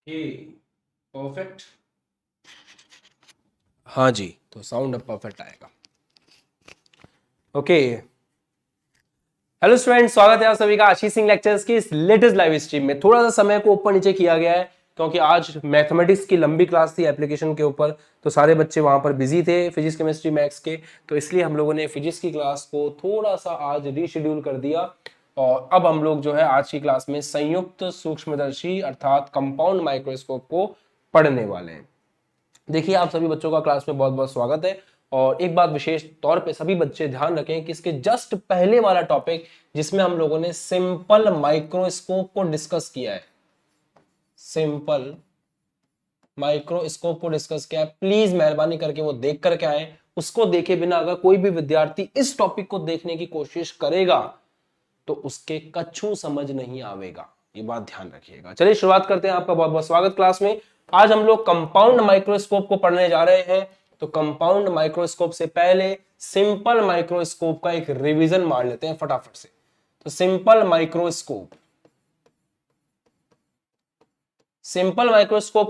Perfect. हाँ जी, तो sound अब परफेक्ट आएगा। ओके, हेलो स्टूडेंट, स्वागत है आप सभी का आशीष सिंह लेक्चर्स की इस लेटेस्ट लाइव स्ट्रीम में। थोड़ा सा समय को ऊपर नीचे किया गया है क्योंकि आज मैथमेटिक्स की लंबी क्लास थी एप्लीकेशन के ऊपर, तो सारे बच्चे वहां पर बिजी थे फिजिक्स केमिस्ट्री मैथ्स के, तो इसलिए हम लोगों ने फिजिक्स की क्लास को थोड़ा सा आज रीशेड्यूल कर दिया। और अब हम लोग जो है आज की क्लास में संयुक्त सूक्ष्मदर्शी अर्थात कंपाउंड माइक्रोस्कोप को पढ़ने वाले हैं। देखिए, आप सभी बच्चों का क्लास में बहुत बहुत स्वागत है। और एक बात विशेष तौर पे सभी बच्चे ध्यान रखें कि इसके जस्ट पहले वाला टॉपिक जिसमें हम लोगों ने सिंपल माइक्रोस्कोप को डिस्कस किया है, सिंपल माइक्रोस्कोप को डिस्कस किया है, प्लीज मेहरबानी करके वो देख करके आए। उसको देखे बिना अगर कोई भी विद्यार्थी इस टॉपिक को देखने की कोशिश करेगा तो उसके कछु समझ नहीं आवेगा, ये बात ध्यान रखिएगा। चलिए शुरुआत करते हैं। आपका बहुत बहुत स्वागत क्लास में। आज हम लोग कंपाउंड माइक्रोस्कोप को पढ़ने जा रहे हैं। तो कंपाउंड माइक्रोस्कोप से पहले सिंपल माइक्रोस्कोप का एक रिवीजन मार लेते हैं फटाफट से। तो सिंपल माइक्रोस्कोप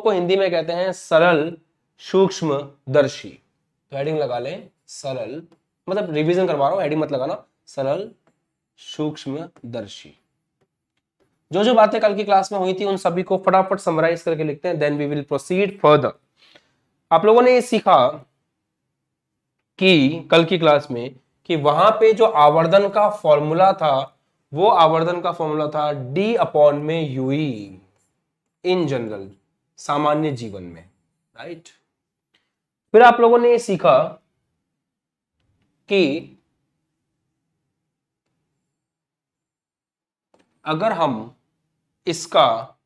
को हिंदी में कहते हैं सरल सूक्ष्मदर्शी। तो हेडिंग लगा लें सरल, मतलब रिवीजन करवा रहा हूं, हेडिंग मत लगाना, सरल सूक्ष्मदर्शी। जो जो बातें कल की क्लास में हुई थी उन सभी को फटाफट समराइज करके लिखते हैं, then we will proceed further. आप लोगों ने ये सीखा कि कल की क्लास में कि वहां पे जो आवर्धन का फॉर्मूला था वो आवर्धन का फॉर्मूला था डी अपॉन में यूई इन जनरल, सामान्य जीवन में, राइट। फिर आप लोगों ने ये सीखा कि अगर हम इसका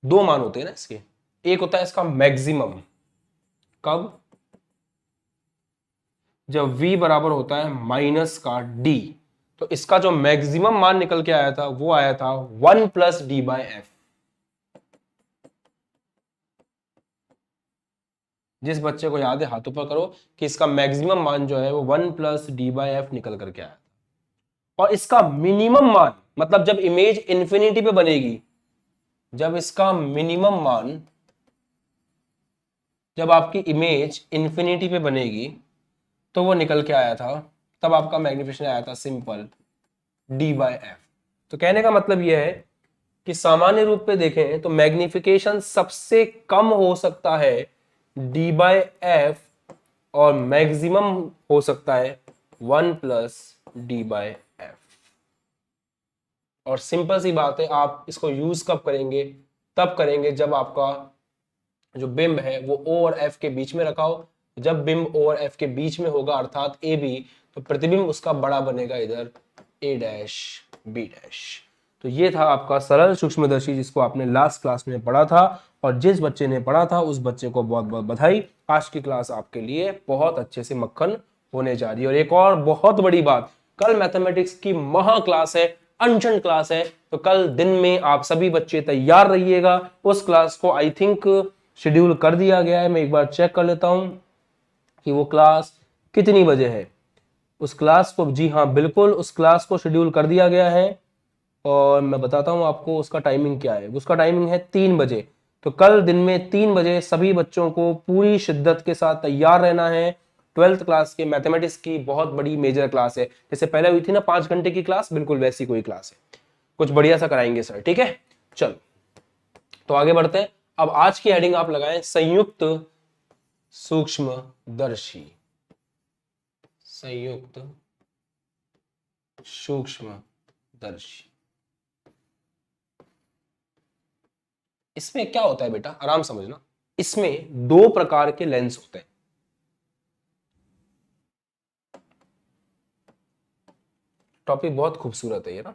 दो मान होते हैं ना इसके, एक होता है इसका मैक्सिमम, कब, जब v बराबर होता है माइनस का d, तो इसका जो मैक्सिमम मान निकल के आया था वो आया था 1 प्लस डी बाई एफ। जिस बच्चे को याद है हाथों पर करो कि इसका मैक्सिमम मान जो है वो 1 प्लस डी बाई एफ निकल करके आया था। और इसका मिनिमम मान, मतलब जब इमेज इंफिनिटी पे बनेगी, जब इसका मिनिमम मान, जब आपकी इमेज इंफिनिटी पे बनेगी तो वो निकल के आया था, तब आपका मैग्निफिकेशन आया था सिंपल डी बाई एफ। तो कहने का मतलब यह है कि सामान्य रूप पे देखें तो मैग्निफिकेशन सबसे कम हो सकता है डी बाई एफ और मैक्सिमम हो सकता है 1 प्लस डी बाई एफ। और सिंपल सी बात है, आप इसको यूज कब करेंगे, तब करेंगे जब आपका जो बिंब है वो ओ और एफ के बीच में रखा हो। जब बिंब ओ और एफ के बीच में होगा अर्थात ए बी, तो प्रतिबिंब उसका बड़ा बनेगा इधर ए डैश बी डैश। तो ये था आपका सरल सूक्ष्मदर्शी जिसको आपने लास्ट क्लास में पढ़ा था, और जिस बच्चे ने पढ़ा था उस बच्चे को बहुत बहुत बधाई। आज की क्लास आपके लिए बहुत अच्छे से मक्खन होने जा रही है। और एक और बहुत बड़ी बात, कल मैथमेटिक्स की महा क्लास है, अनशन क्लास है, तो कल दिन में आप सभी बच्चे तैयार रहिएगा। उस क्लास को आई थिंक शेड्यूल कर दिया गया है, मैं एक बार चेक कर लेता हूं कि वो क्लास कितनी बजे है। उस क्लास को, जी हाँ बिल्कुल, उस क्लास को शेड्यूल कर दिया गया है और मैं बताता हूं आपको उसका टाइमिंग क्या है। उसका टाइमिंग है 3 बजे। तो कल दिन में 3 बजे सभी बच्चों को पूरी शिद्दत के साथ तैयार रहना है। 12th क्लास के मैथमेटिक्स की बहुत बड़ी मेजर क्लास है, जैसे पहले हुई थी ना 5 घंटे की क्लास, बिल्कुल वैसी कोई क्लास है। कुछ बढ़िया सा कराएंगे सर, ठीक है। चलो तो आगे बढ़ते हैं। अब आज की हेडिंग आप लगाएं संयुक्त सूक्ष्मदर्शी, संयुक्त सूक्ष्मदर्शी। इसमें क्या होता है बेटा, आराम समझना। इसमें 2 प्रकार के लेंस होते हैं। टॉपिक बहुत खूबसूरत है ये ना।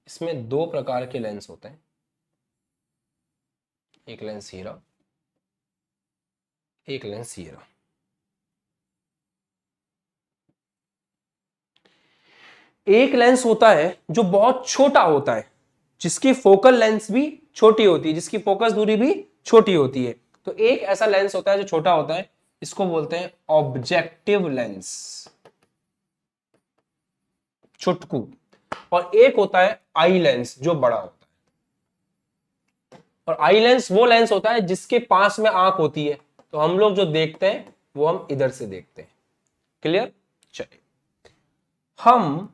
इसमें 2 प्रकार के लेंस होते हैं, एक लेंस हीरा, एक लेंस हीरा। एक लेंस होता है जो बहुत छोटा होता है, जिसकी फोकल लेंस भी छोटी होती है, जिसकी फोकस दूरी भी छोटी होती है। तो एक ऐसा लेंस होता है जो छोटा होता है, इसको बोलते हैं ऑब्जेक्टिव लेंस, चुटकू। और एक होता है आई लेंस जो बड़ा होता है। और आई लेंस वो लेंस होता है जिसके पास में आंख होती है, तो हम लोग जो देखते हैं वो हम इधर से देखते हैं। क्लियर? चलिए, हम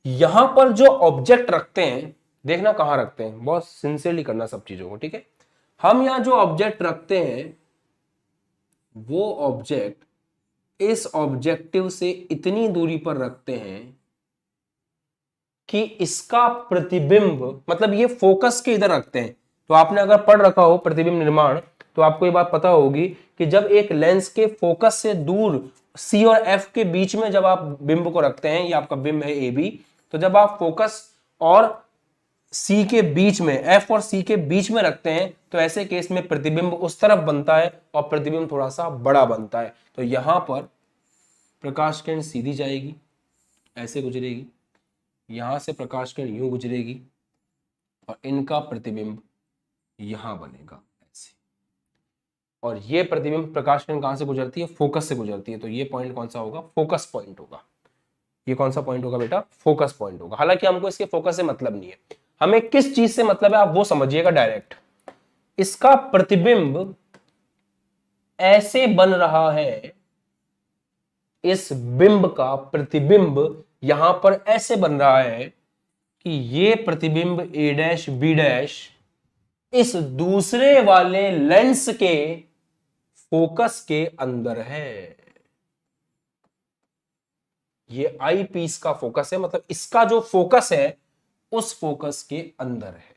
यहां पर जो ऑब्जेक्ट रखते हैं, देखना कहां रखते हैं, बहुत सिंसियरली करना सब चीजों को, ठीक है। हम यहां जो ऑब्जेक्ट रखते हैं वो ऑब्जेक्ट इस ऑब्जेक्टिव से इतनी दूरी पर रखते हैं कि इसका प्रतिबिंब, मतलब ये फोकस के इधर रखते हैं। तो आपने अगर पढ़ रखा हो प्रतिबिंब निर्माण तो आपको ये बात पता होगी कि जब एक लेंस के फोकस से दूर सी और एफ के बीच में जब आप बिंब को रखते हैं, ये आपका बिंब है ए बी, तो जब आप फोकस और सी के बीच में, एफ और सी के बीच में रखते हैं, तो ऐसे केस में प्रतिबिंब उस तरफ बनता है और प्रतिबिंब थोड़ा सा बड़ा बनता है। तो यहां पर प्रकाश किरण सीधी जाएगी, ऐसे गुजरेगी, यहां से प्रकाश किरण यूं गुजरेगी और इनका प्रतिबिंब यहां बनेगा ऐसे। और ये प्रतिबिंब प्रकाश किरण कहां से गुजरती है? फोकस से गुजरती है। तो ये पॉइंट कौन सा होगा? फोकस पॉइंट होगा। ये कौन सा पॉइंट होगा बेटा? फोकस पॉइंट होगा। हालांकि हमको इसके फोकस से मतलब नहीं है, हमें किस चीज से मतलब है आप वो समझिएगा डायरेक्ट। इसका प्रतिबिंब ऐसे बन रहा है, इस बिंब का प्रतिबिंब यहां पर ऐसे बन रहा है कि ये प्रतिबिंब ए डैश बी डैश इस दूसरे वाले लेंस के फोकस के अंदर है। ये आई पीस का फोकस है, मतलब इसका जो फोकस है उस फोकस के अंदर है।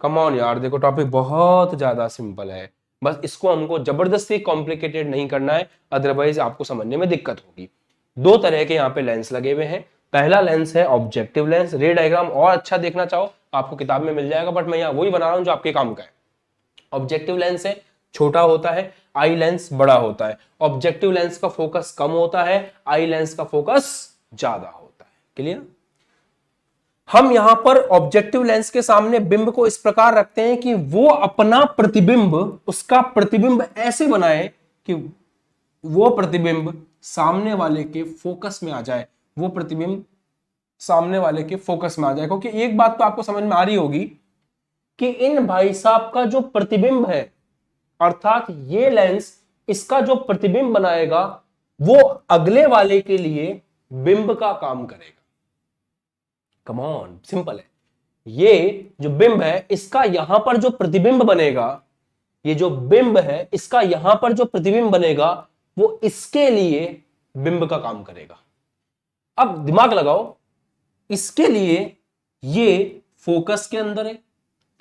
कम ऑन यार, देखो टॉपिक बहुत ज्यादा सिंपल है, बस इसको हमको जबरदस्ती कॉम्प्लिकेटेड नहीं करना है, अदरवाइज आपको समझने में दिक्कत होगी। दो तरह के यहाँ पे लेंस लगे हुए हैं। पहला लेंस है ऑब्जेक्टिव लेंस। रे डायग्राम और अच्छा देखना चाहो आपको किताब में मिल जाएगा, बट मैं यहाँ वही बना रहा हूं जो आपके काम का है। ऑब्जेक्टिव लेंस है, छोटा होता है, आई लेंस बड़ा होता है। ऑब्जेक्टिव लेंस का फोकस कम होता है, आई लेंस का फोकस ज्यादा होता है। क्लियर? हम यहां पर ऑब्जेक्टिव लेंस के सामने बिंब को इस प्रकार रखते हैं कि वो अपना प्रतिबिंब, उसका प्रतिबिंब ऐसे बनाए कि वो प्रतिबिंब सामने वाले के फोकस में आ जाए, वो प्रतिबिंब सामने वाले के फोकस में आ जाए। क्योंकि एक बात तो आपको समझ में आ रही होगी कि इन भाई साहब का जो प्रतिबिंब है, अर्थात ये लेंस इसका जो प्रतिबिंब बनाएगा वो अगले वाले के लिए बिंब का काम करेगा। कम ऑन, सिंपल है। ये जो बिंब है इसका यहां पर जो प्रतिबिंब बनेगा, ये जो बिंब है इसका यहां पर जो प्रतिबिंब बनेगा वो इसके लिए बिंब का काम करेगा। अब दिमाग लगाओ, इसके लिए ये फोकस के अंदर है,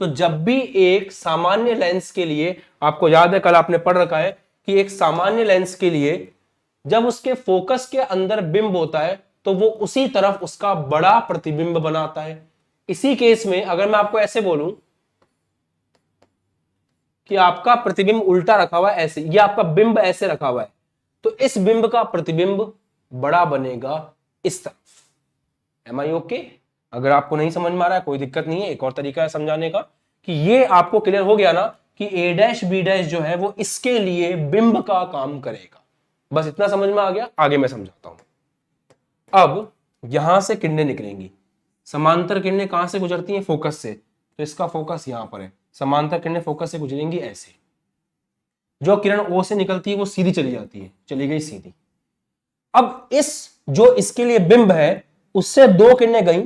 तो जब भी एक सामान्य लेंस के लिए, आपको याद है कल आपने पढ़ रखा है कि एक सामान्य लेंस के लिए जब उसके फोकस के अंदर बिंब होता है तो वो उसी तरफ उसका बड़ा प्रतिबिंब बनाता है। इसी केस में अगर मैं आपको ऐसे बोलूं कि आपका प्रतिबिंब उल्टा रखा हुआ है ऐसे, ये आपका बिंब ऐसे रखा हुआ है, तो इस बिंब का प्रतिबिंब बड़ा बनेगा इस तरफ। एम आई ओके? अगर आपको नहीं समझ में आ रहा है कोई दिक्कत नहीं है, एक और तरीका है समझाने का कि ये आपको क्लियर हो गया ना कि ए डैश बी डैश जो है वो इसके लिए बिंब का काम करेगा। बस इतना समझ में आ गया, आगे मैं समझाता हूं। अब यहां से किरणें निकलेंगी, समांतर किरणें कहां से गुजरती हैं? फोकस से। तो इसका फोकस यहां पर है, समांतर किरणें फोकस से गुजरेंगी ऐसे। जो किरण ओ से निकलती है वो सीधी चली जाती है, चली गई सीधी। अब इस जो इसके लिए बिंब है उससे दो किरणें गई,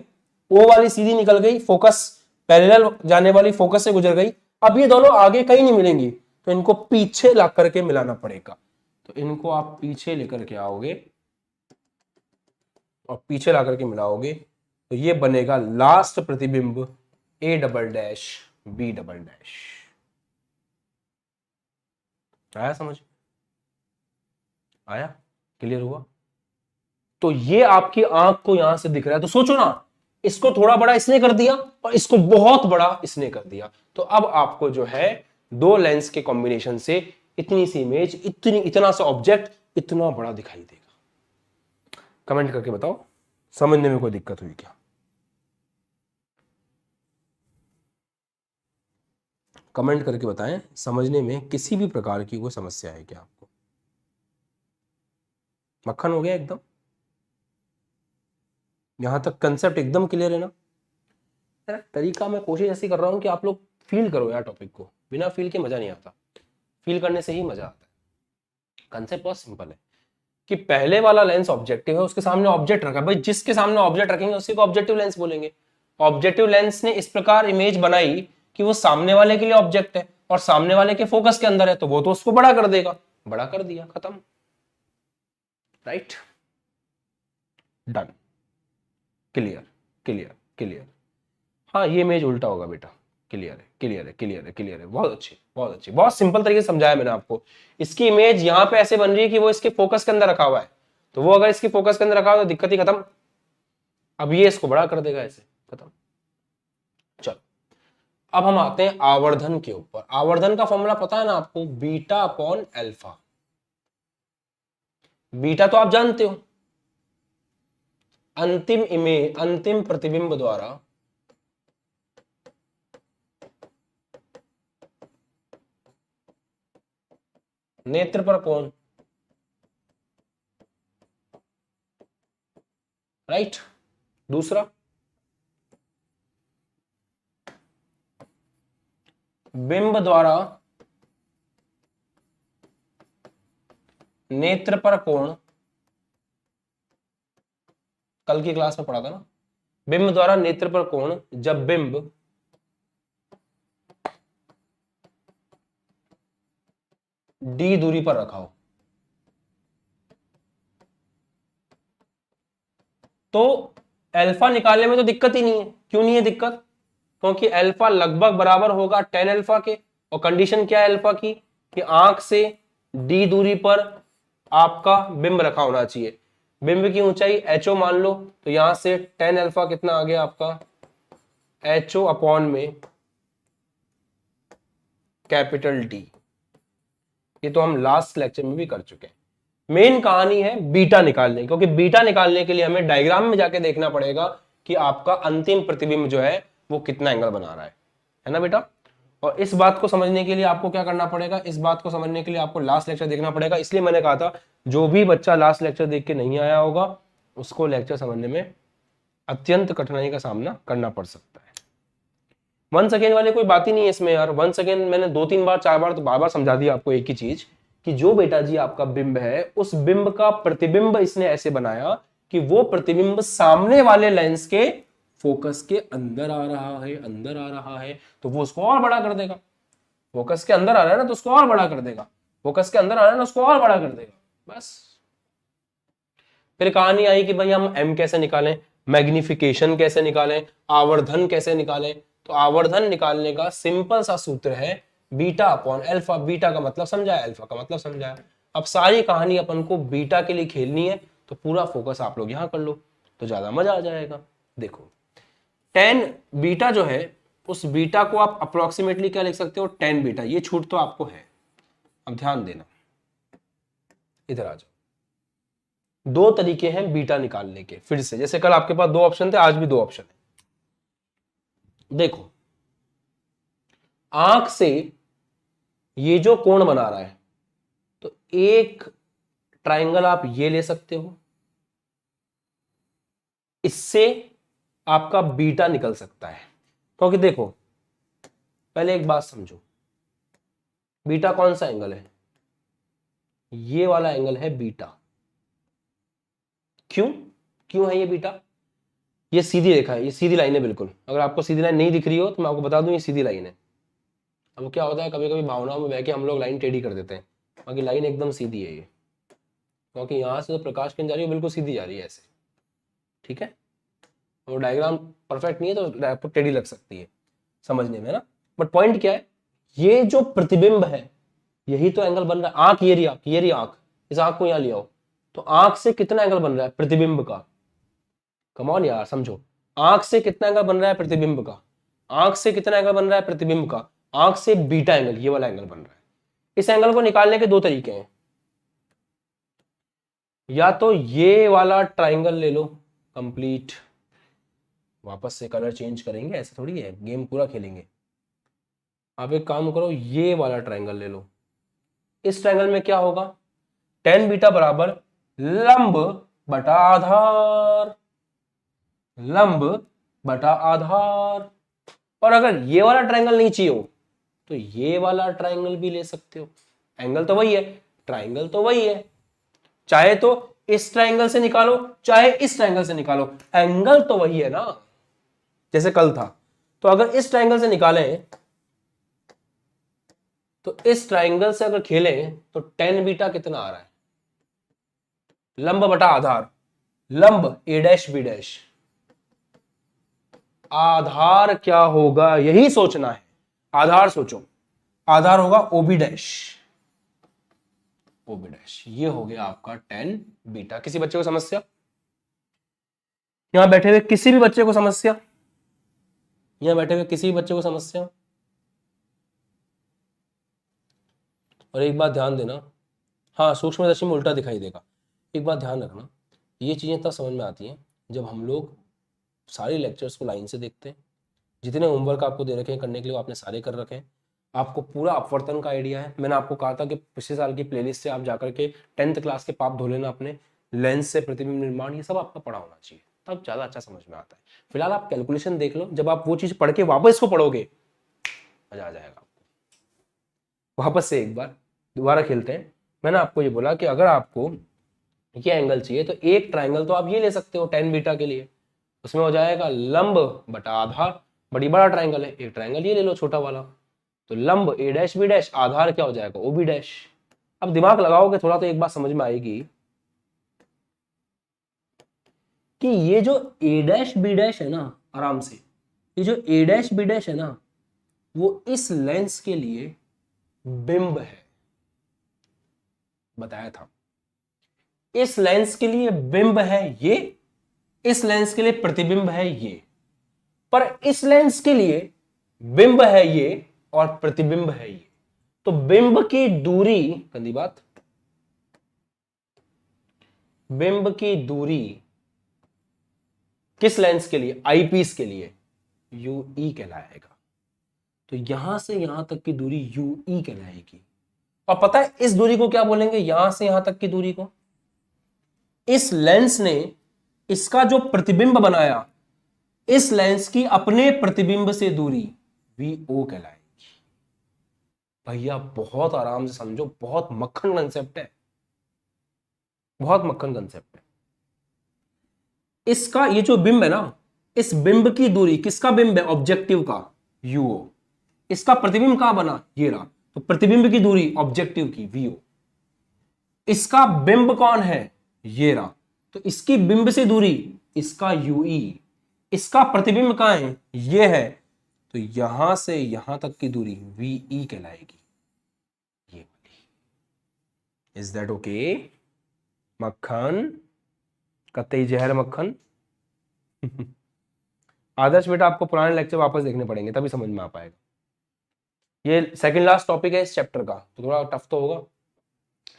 ओ वाली सीधी निकल गई, फोकस पैरेलल जाने वाली फोकस से गुजर गई। अब ये दोनों आगे कहीं नहीं मिलेंगी, तो इनको पीछे ला करके मिलाना पड़ेगा। तो इनको आप पीछे लेकर के आओगे और पीछे ला करके मिलाओगे तो ये बनेगा लास्ट प्रतिबिंब A double dash B double dash. आया समझ? आया? क्लियर हुआ? तो ये आपकी आंख को यहां से दिख रहा है, तो सोचो ना, इसको थोड़ा बड़ा इसने कर दिया और इसको बहुत बड़ा इसने कर दिया, तो अब आपको जो है दो लेंस के कॉम्बिनेशन से इतनी सी इमेज, इतना सा ऑब्जेक्ट इतना बड़ा दिखाई देगा। कमेंट करके बताओ समझने में कोई दिक्कत हुई क्या? कमेंट करके बताएं समझने में किसी भी प्रकार की कोई समस्या है क्या आपको? मक्खन हो गया एकदम। यहां तक कंसेप्ट एकदम क्लियर है ना? यार तरीका मैं कोशिश ऐसी कर रहा हूं कि आप लोग फील करो यार टॉपिक को, बिना फील के मजा नहीं आता, फील करने से ही मजा आता है। कंसेप्ट बहुत सिंपल है कि पहले वाला लेंस ऑब्जेक्टिव है, उसके सामने ऑब्जेक्ट रखा है, भाई जिसके सामने ऑब्जेक्ट रखेंगे उसी को ऑब्जेक्टिव लेंस बोलेंगे। ऑब्जेक्टिव लेंस ने इस प्रकार इमेज बनाई कि वो सामने वाले के लिए ऑब्जेक्ट है और सामने वाले के फोकस के अंदर है, तो वो तो उसको बड़ा कर देगा, बड़ा कर दिया, खत्म, right, done, clear, clear, clear. हाँ ये इमेज उल्टा होगा बेटा, क्लियर है, क्लियर है, क्लियर है, क्लियर है, बहुत अच्छी, बहुत अच्छी, बहुत सिंपल तरीके से समझाया मैंने आपको। इसकी इमेज यहां पे ऐसे बन रही है कि वो इसके फोकस के अंदर रखा हुआ है, तो वो अगर इसकी फोकस के अंदर रखा हुआ तो दिक्कत ही खत्म। अब ये इसको बड़ा कर देगा, ऐसे खत्म। चलो अब हम आते हैं आवर्धन के ऊपर। आवर्धन का फॉर्मूला पता है ना आपको, बीटा अपॉन अल्फा। बीटा तो आप जानते हो, अंतिम इमेज, अंतिम प्रतिबिंब द्वारा नेत्र पर कोण, राइट। दूसरा बिंब द्वारा नेत्र पर कोण, कल की क्लास में पढ़ा था ना, बिंब द्वारा नेत्र पर कोण जब बिंब डी दूरी पर रखा हो। तो अल्फा निकालने में तो दिक्कत ही नहीं है। क्यों नहीं है दिक्कत? क्योंकि अल्फा लगभग बराबर होगा tan अल्फा के, और कंडीशन क्या है अल्फा की, कि आंख से डी दूरी पर आपका बिंब रखा होना चाहिए। बिंब की ऊंचाई एचओ मान लो, तो यहां से tan अल्फा कितना आ गया आपका, एचओ अपॉन में कैपिटल डी। ये तो हम लास्ट लेक्चर में भी कर चुके हैं। मेन कहानी है बीटा निकालने, क्योंकि बीटा निकालने के लिए हमें डायग्राम में जाके देखना पड़ेगा कि आपका अंतिम प्रतिबिंब जो है वो कितना एंगल बना रहा है ना बेटा। और इस बात को समझने के लिए आपको क्या करना पड़ेगा, इस बात को समझने के लिए आपको लास्ट लेक्चर देखना पड़ेगा। इसलिए मैंने कहा था जो भी बच्चा लास्ट लेक्चर देख के नहीं आया होगा उसको लेक्चर समझने में अत्यंत कठिनाई का सामना करना पड़ सकता है। वन सेकेंड वाली कोई बात ही नहीं है इसमें यार। वन सेकेंड मैंने 2-3 बार 4 बार तो बार बार समझा दिया आपको एक ही चीज, कि जो बेटा जी आपका बिंब है उस बिंब का प्रतिबिंब इसने ऐसे बनाया कि वो प्रतिबिंब सामने वाले लेंस के फोकस के अंदर आ रहा है, अंदर आ रहा है, तो वो उसको और बड़ा कर देगा। फोकस के अंदर आ रहा है ना तो उसको और बड़ा कर देगा, फोकस के अंदर आ रहा है ना उसको और बड़ा कर देगा, बस। फिर कहानी आई कि भाई हम m कैसे निकालें, मैग्निफिकेशन कैसे निकालें, आवर्धन कैसे निकालें। तो आवर्धन निकालने का सिंपल सा सूत्र है बीटा अपॉन अल्फा। बीटा का मतलब समझाया, अल्फा का मतलब समझाया। अब सारी कहानी अपन को बीटा के लिए खेलनी है, तो पूरा फोकस आप लोग यहां कर लो तो ज्यादा मजा आ जाएगा। देखो tan बीटा जो है, उस बीटा को आप अप्रोक्सीमेटली क्या लिख सकते हो, tan बीटा। ये छूट तो आपको है, अब ध्यान देना, इधर आ जाओ। दो तरीके हैं बीटा निकालने के, फिर से जैसे कल आपके पास 2 ऑप्शन थे, आज भी 2 ऑप्शन है। देखो आंख से ये जो कोण बना रहा है, तो एक ट्रायंगल आप ये ले सकते हो, इससे आपका बीटा निकल सकता है। क्योंकि देखो पहले एक बात समझो, बीटा कौन सा एंगल है, ये वाला एंगल है बीटा। क्यों क्यों है ये बीटा? ये सीधी रेखा है, ये सीधी लाइन है बिल्कुल। अगर आपको सीधी लाइन नहीं दिख रही हो तो मैं आपको बता दूं ये सीधी लाइन है। अब क्या होता है कभी कभी भावनाओं में बह के हम लोग लाइन टेढ़ी कर देते हैं, बाकी लाइन एकदम सीधी है ये, क्योंकि यहां से जो प्रकाश किरण जा रही है बिल्कुल सीधी जा रही है ऐसे, ठीक है। और डायग्राम परफेक्ट नहीं है तो आपको टेढ़ी लग सकती है समझने में ना, बट पॉइंट क्या है, ये जो प्रतिबिंब है यही तो एंगल बन रहा है। आंख, ये रही आंख, ये रही आंख, इस आंख को यहां ले आओ, तो आंख से कितना एंगल बन रहा है प्रतिबिंब का, कम ऑन यार समझो। आंख से कितना एंगल बन रहा है प्रतिबिंब का, आंख से कितना एंगल बन रहा है प्रतिबिंब का, आंख से बीटा एंगल, ये वाला एंगल बन रहा है। इस एंगल को निकालने के 2 तरीके हैं, या तो ये वाला ट्राइंगल ले लो कंप्लीट, वापस से कलर चेंज करेंगे, ऐसे थोड़ी है, गेम पूरा खेलेंगे। आप एक काम करो, ये वाला ट्राइंगल ले लो। इस ट्राइंगल में क्या होगा, tan बीटा बराबर लंब बटा आधार, लंब बटा आधार। और अगर ये वाला ट्रायंगल नहीं चाहिए हो तो ये वाला ट्रायंगल भी ले सकते हो। एंगल तो वही है, ट्रायंगल तो वही है, चाहे तो इस ट्रायंगल से निकालो चाहे इस ट्रायंगल से निकालो, एंगल तो वही है ना, जैसे कल था। तो अगर इस ट्रायंगल से निकालें तो इस ट्रायंगल से अगर खेलें तो टेन बीटा कितना आ रहा है, लंब बटा आधार, लंब ए डैश बी डैश, आधार क्या होगा यही सोचना है। आधार सोचो, आधार होगा ओबी डैश, ओबी डैश, ये हो गया आपका टेन बीटा। किसी बच्चे को समस्या, यहां बैठे हुए किसी भी बच्चे को समस्या, यहां बैठे हुए किसी भी बच्चे को समस्या। और एक बात ध्यान देना, हाँ सूक्ष्मदर्शी में उल्टा दिखाई देगा, एक बात ध्यान रखना, ये चीजें तब समझ में आती हैं जब हम लोग सारे लेक्चर्स को लाइन से देखते हैं। जितने होमवर्क आपको दे रखे हैं करने के लिए आपने सारे कर रखे हैं, आपको पूरा अपवर्तन का आइडिया है। मैंने आपको कहा था कि पिछले साल की प्लेलिस्ट से आप जाकर के 10th क्लास के पाप धो लेना अपने, लेंस से प्रतिबिंब निर्माण, ये सब आपका पढ़ा होना चाहिए, तब ज़्यादा अच्छा समझ में आता है। फिलहाल आप कैलकुलेशन देख लो, जब आप वो चीज़ पढ़ के वापस इसको पढ़ोगे मजा आ जाएगा आपको। वापस से एक बार दोबारा खेलते हैं। मैंने आपको ये बोला कि अगर आपको ये एंगल चाहिए तो एक ट्राइंगल तो आप ये ले सकते हो टेन बीटा के लिए, उसमें हो जाएगा लंब बटा आधार, बड़ी बड़ा ट्राइंगल है, एक ट्राइंगल ये ले लो छोटा वाला, तो लंब ए डैश बी डैश, आधार क्या हो जाएगा ओ बी डैश। अब दिमाग लगाओगे थोड़ा तो एक बात समझ में आएगी कि ये जो ए डैश बी डैश है ना, आराम से, ये जो ए डैश बी डैश है ना, वो इस लेंस के लिए बिंब है, बताया था। इस लेंस के लिए बिंब है ये, इस लेंस के लिए प्रतिबिंब है ये, पर इस लेंस के लिए बिंब है ये और प्रतिबिंब है ये। तो बिंब की दूरी, गंदी बात, बिंब की दूरी किस लेंस के लिए, आईपीस के लिए यूई कहलाएगा। तो यहां से यहां तक की दूरी यूई कहलाएगी। और पता है इस दूरी को क्या बोलेंगे, यहां से यहां तक की दूरी को, इस लेंस ने इसका जो प्रतिबिंब बनाया, इस लेंस की अपने प्रतिबिंब से दूरी वीओ कहलाएगी। भैया बहुत आराम से समझो, बहुत मक्खन कंसेप्ट है, बहुत मक्खन कंसेप्ट है। इसका ये जो बिंब है ना, इस बिंब की दूरी, किसका बिंब है, ऑब्जेक्टिव का, यूओ। इसका प्रतिबिंब कहां बना, ये रहा, तो प्रतिबिंब की दूरी ऑब्जेक्टिव की वीओ। इसका बिंब कौन है, ये रहा, तो इसकी बिंब से दूरी इसका यूई। इसका प्रतिबिंब कहां है, ये है, तो यहां से यहां तक की दूरी वीई कहलाएगी, ये वाली। Is that okay? मक्खन, कतई जहर मक्खन। आदर्श बेटा आपको पुराने लेक्चर वापस देखने पड़ेंगे तभी समझ में आ पाएगा। ये सेकंड लास्ट टॉपिक है इस चैप्टर का, तो थोड़ा टफ तो होगा।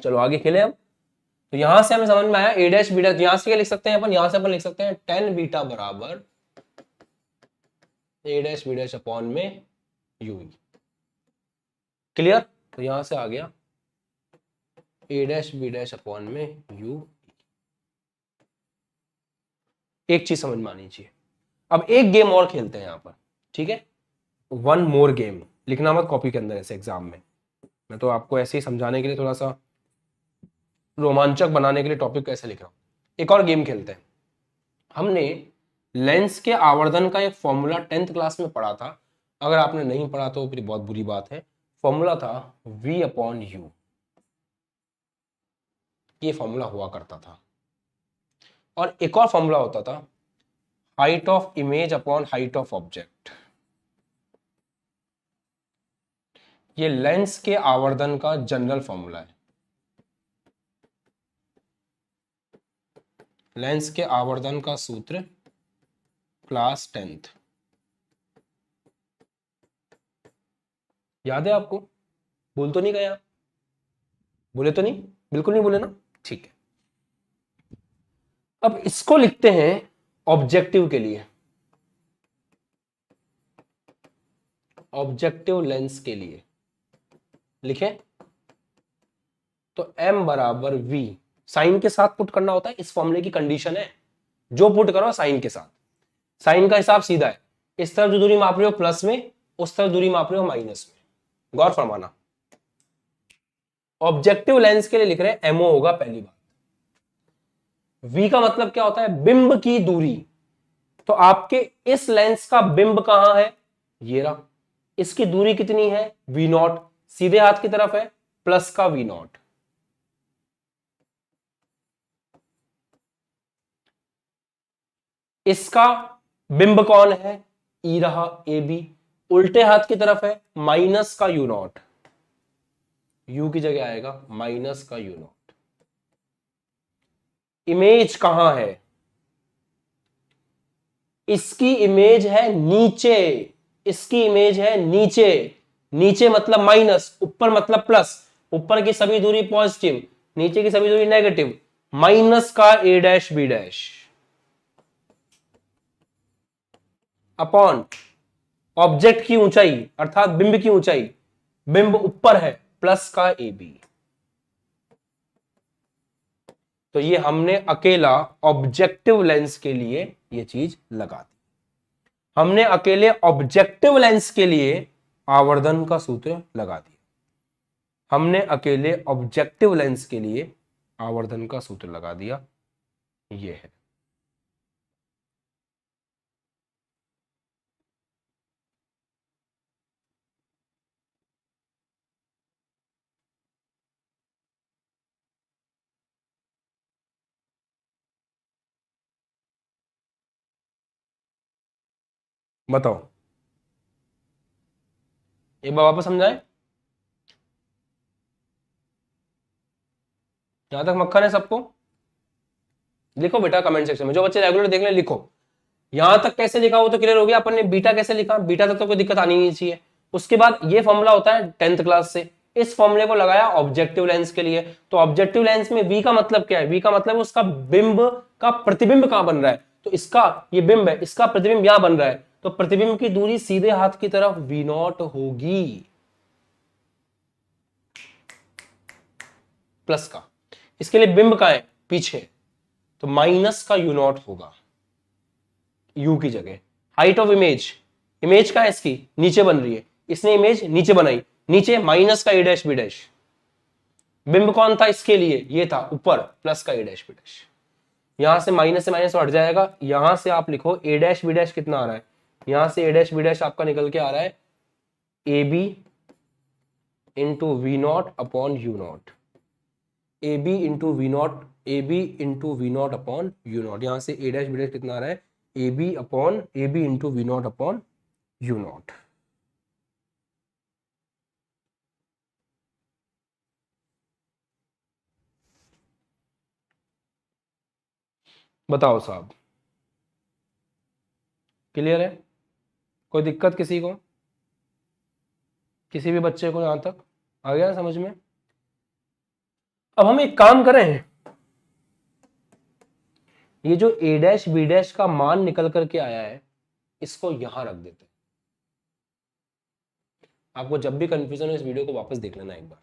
चलो आगे खेले अब। तो यहां से हमें समझ में आया ए डैश बीटा, यहां से क्या लिख सकते हैं अपन, यहां से अपन लिख सकते हैं टेन बीटा बराबर ए डैश बी डैश अपॉन में यू। क्लियर? तो यहां से आ गया ए डैश बी डैश अपॉन में यू। एक चीज समझ में आनी चाहिए। अब एक गेम और खेलते हैं यहां पर, ठीक है? वन मोर गेम, लिखना मत कॉपी के अंदर ऐसे एग्जाम में, मैं तो आपको ऐसे ही समझाने के लिए, थोड़ा सा रोमांचक बनाने के लिए टॉपिक को ऐसे लिख रहा हूं। एक और गेम खेलते हैं। हमने लेंस के आवर्धन का एक फॉर्मूला 10th क्लास में पढ़ा था, अगर आपने नहीं पढ़ा तो फिर बहुत बुरी बात है। फॉर्मूला था v अपॉन यू, ये फॉर्मूला हुआ करता था। और एक और फॉर्मूला होता था height of image upon height of object, ये लेंस के आवर्धन का जनरल फॉर्मूला है। लेंस के आवर्धन का सूत्र क्लास 10th, याद है आपको? भूल तो नहीं गया? बोले तो नहीं, बिल्कुल नहीं बोले ना? ठीक है। अब इसको लिखते हैं ऑब्जेक्टिव के लिए, ऑब्जेक्टिव लेंस के लिए लिखें तो m बराबर v, साइन के साथ पुट करना होता है, इस फॉर्मूले की कंडीशन है, जो पुट करो साइन के साथ। साइन का हिसाब सीधा है, इस तरफ जो दूरी माप रहे हो प्लस में, उस तरफ दूरी माप रहे हो माइनस में। गौर फरमाना, ऑब्जेक्टिव लेंस के लिए लिख रहे हैं एमओ होगा पहली बात। वी का मतलब क्या होता है, बिंब की दूरी। तो आपके इस लेंस का बिंब कहां है, ये रहा, इसकी दूरी कितनी है, वी नॉट, सीधे हाथ की तरफ है, प्लस का वी नॉट। इसका बिंब कौन है, ई रहा, ए बी, उल्टे हाथ की तरफ है, माइनस का यू नॉट, यू की जगह आएगा माइनस का यू नॉट। इमेज कहां है, इसकी इमेज है नीचे, इसकी इमेज है नीचे, नीचे मतलब माइनस, ऊपर मतलब प्लस, ऊपर की सभी दूरी पॉजिटिव, नीचे की सभी दूरी नेगेटिव, माइनस का A dash B dash upon object की ऊंचाई अर्थात बिंब की ऊंचाई, बिंब ऊपर है, प्लस का ए बी। तो ये हमने अकेला ऑब्जेक्टिव लेंस के लिए ये चीज लगा दी। हमने अकेले ऑब्जेक्टिव लेंस के लिए आवर्धन का सूत्र लगा दिया, हमने अकेले ऑब्जेक्टिव लेंस के लिए आवर्धन का सूत्र लगा दिया, ये है। बताओ, एक बार वापस समझाए, यहां तक मक्खन है सबको? लिखो बेटा कमेंट सेक्शन में, जो बच्चे रेगुलर देख रहे लिखो, यहां तक कैसे लिखा वो तो क्लियर हो गया। अपन ने बीटा कैसे लिखा, बीटा तक तो कोई दिक्कत आनी नहीं चाहिए। उसके बाद ये फॉर्मूला होता है 10th क्लास से, इस फॉर्मूले को लगाया ऑब्जेक्टिव लेंस के लिए। तो ऑब्जेक्टिव लेंस में वी का मतलब क्या है, वी का मतलब उसका बिंब का प्रतिबिंब कहां बन रहा है, तो इसका ये बिंब है, इसका प्रतिबिंब यहां बन रहा है, तो प्रतिबिंब की दूरी सीधे हाथ की तरफ वी नॉट होगी, प्लस का, इसके लिए बिंब का है पीछे, तो माइनस का यू नॉट होगा, यू की जगह। हाइट ऑफ इमेज, इमेज का है इसकी नीचे बन रही है, इसने इमेज नीचे बनाई, नीचे माइनस का ए डैश बी डैश, बिंब कौन था इसके लिए, ये था ऊपर, प्लस का ए डैश बी डैश। यहां से माइनस हट जाएगा, यहां से आप लिखो ए डैश बी डैश कितना आ रहा है, यहां से ए डैश बी डैश आपका निकल के आ रहा है A B into V not upon U not, A B into V not, A B into V not upon U not. यहां से ए डैश बी डैश कितना आ रहा है, A B upon A B into V not upon U not. बताओ साहब, clear है? कोई दिक्कत किसी को, किसी भी बच्चे को यहां तक आ गया समझ में? अब हम एक काम करें, ये जो ए डैश बी डैश का मान निकल करके आया है, इसको यहां रख देते हैं। आपको जब भी कंफ्यूजन हो इस वीडियो को वापस देख लेना एक बार,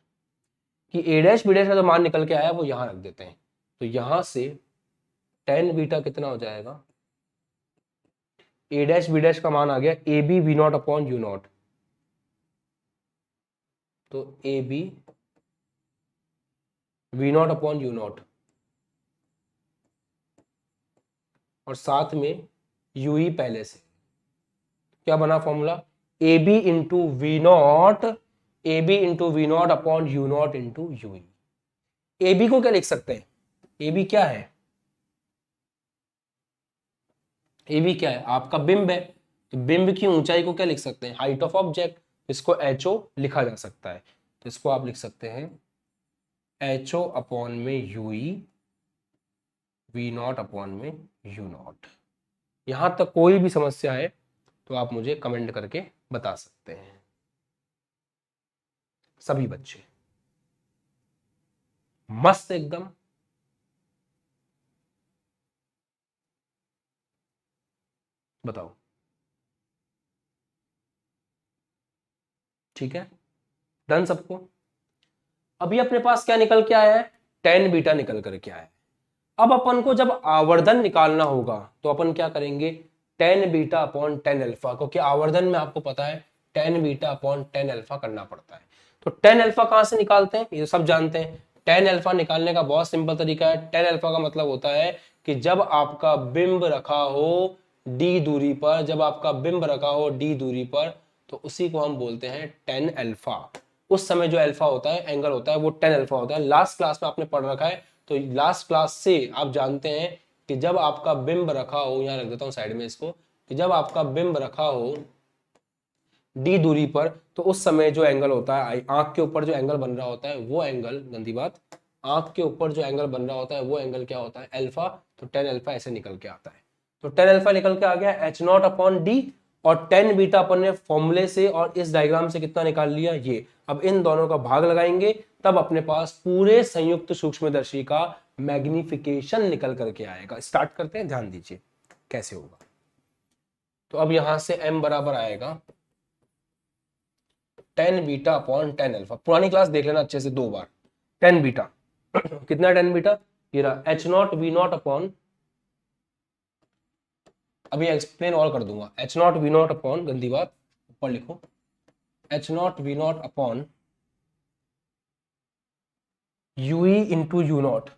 कि ए डैश बी डैश का जो मान निकल के आया है वो यहां रख देते हैं। तो यहां से टेन बीटा कितना हो जाएगा, ए डैश बी डैश का मान आ गया A B V not upon U not, तो A B V not upon U not, और साथ में यू ई पहले से, क्या बना formula, A B into V not, A B into V not upon U not into U E. A B को क्या लिख सकते हैं, ए बी क्या है, ए बी क्या है, आपका बिंब है, तो बिंब की ऊंचाई को क्या लिख सकते हैं, हाइट ऑफ ऑब्जेक्ट, इसको एच ओ लिखा जा सकता है। तो इसको आप लिख सकते हैं एच ओ अपॉन में U E, V not upon में यू नॉट। यहां तक कोई भी समस्या है तो आप मुझे कमेंट करके बता सकते हैं, सभी बच्चे मस्त एकदम। बताओ, ठीक है, डन सबको? अभी अपने पास क्या निकल के आया है, टेन बीटा निकल करके आया है। अब अपन को जब आवर्धन निकालना होगा तो अपन क्या करेंगे, tan beta upon tan alpha, क्योंकि आवर्धन में आपको पता है tan beta upon tan alpha करना पड़ता है। तो tan अल्फा कहां से निकालते हैं, ये सब जानते हैं। tan अल्फा निकालने का बहुत सिंपल तरीका है। tan अल्फा का मतलब होता है कि जब आपका बिंब रखा हो d दूरी पर, जब आपका बिंब रखा हो d दूरी पर, तो उसी को हम बोलते हैं tan अल्फा। उस समय जो अल्फा होता है, एंगल होता है, वो tan अल्फा होता है। लास्ट क्लास में आपने पढ़ रखा है, तो लास्ट क्लास से आप जानते हैं कि जब आपका बिंब रखा हो, यहां रख देता हूं साइड में इसको, कि जब आपका बिंब रखा हो डी दूरी पर, तो उस समय जो एंगल होता है, आंख के ऊपर जो एंगल बन रहा होता है वो एंगल, गंदी बात, आंख के ऊपर जो एंगल बन रहा होता है वो एंगल क्या होता है, अल्फा। तो tan अल्फा ऐसे निकल के आता है। तो tan अल्फा निकल के आ गया एच नॉट अपॉन डी, और tan बीटा अपन ने फॉर्मूले से और इस डायग्राम से कितना निकाल लिया, ये। अब इन दोनों का भाग लगाएंगे, तब अपने पास पूरे संयुक्त सूक्ष्मदर्शी का मैग्निफिकेशन निकल करके आएगा। स्टार्ट करते हैं, ध्यान दीजिए कैसे होगा। तो अब यहां से m बराबर आएगा tan beta upon tan alpha. पुरानी क्लास देख लेना अच्छे से 2 बार। tan बीटा कितना tan बीटा, ये रहा H not V not upon, अभी एक्सप्लेन और कर दूंगा, H not V not upon, गंदी बात, ऊपर लिखो, H not V not upon U E into U not,